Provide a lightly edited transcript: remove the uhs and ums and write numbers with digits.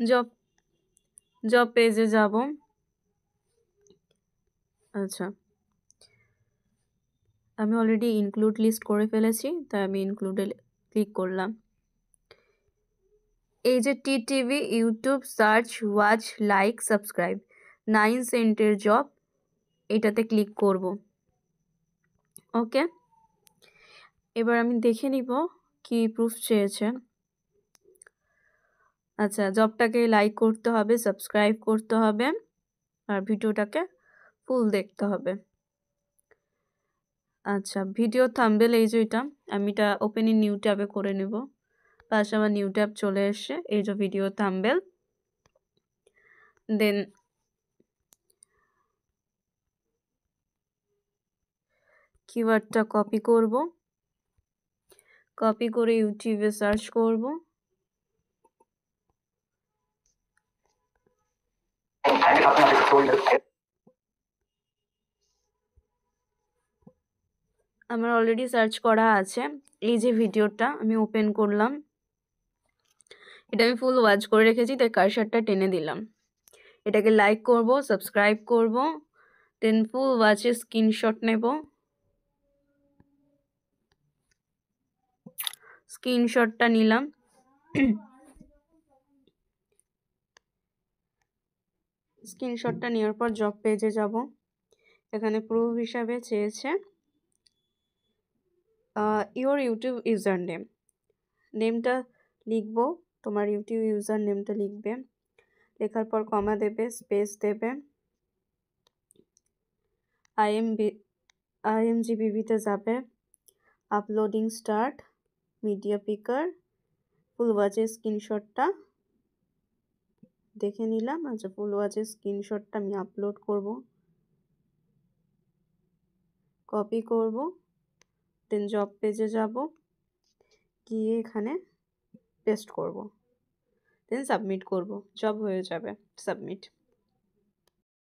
Job job পেজে যাব। আচ্ছা, আমি অলরেডি ইনক্লুড লিস্ট করে ফেলেছি, তাই আমি ইনক্লুডে ক্লিক করলাম। এই যে TTV, YouTube, search, watch, like, subscribe, 9 সেন্টের জব, এটাতে ক্লিক করব। ওকে, এবার আমি দেখে নিব কি প্রুফ চেয়েছে। আচ্ছা, জবটাকে লাইক করতে হবে, সাবস্ক্রাইব করতে হবে, আর ভিডিওটাকে ফুল দেখতে হবে। আচ্ছা, ভিডিও থাম্বনেল এই যে এটা, আমি এটা ওপেন ইন নিউ ট্যাবে করে নেব। পাশে আমার নিউ ট্যাব চলে এসে এই যে ভিডিও থাম্বনেল, দেন কিওয়ার্ডটা কপি করব, কপি করে ইউটিউবে সার্চ করব। আমার অলরেডি সার্চ করা আছে। এই যে ভিডিওটা আমি ওপেন করলাম, এটা আমি ফুল ওয়াচ করে রেখেছি, তাই কার্সারটা টেনে দিলাম। এটাকে লাইক করব, সাবস্ক্রাইব করব, দেন ফুল ওয়াচের স্ক্রিনশট নেব। স্ক্রিনশটটা নিলাম। স্ক্রিনশটটা নেওয়ার পর জব পেজে যাব। এখানে প্রুফ হিসাবে চেয়েছে ইওর ইউটিউব ইউজার নেম। নেমটা লিখব, তোমার ইউটিউব ইউজার নেমটা লিখবে। লেখার পর কমা দেবে, স্পেস দেবে, IMGBতে যাবে, আপলোডিং স্টার্ট, মিডিয়া পিকার, ফুল ওয়াচের স্ক্রিনশটটা দেখে নিলাম। আচ্ছা, ফুল ওয়াচের স্ক্রিনশটটা আমি আপলোড করব, কপি করব, দেন জব পেজে যাব, গিয়ে এখানে পেস্ট করব, দেন সাবমিট করব, জব হয়ে যাবে। সাবমিট।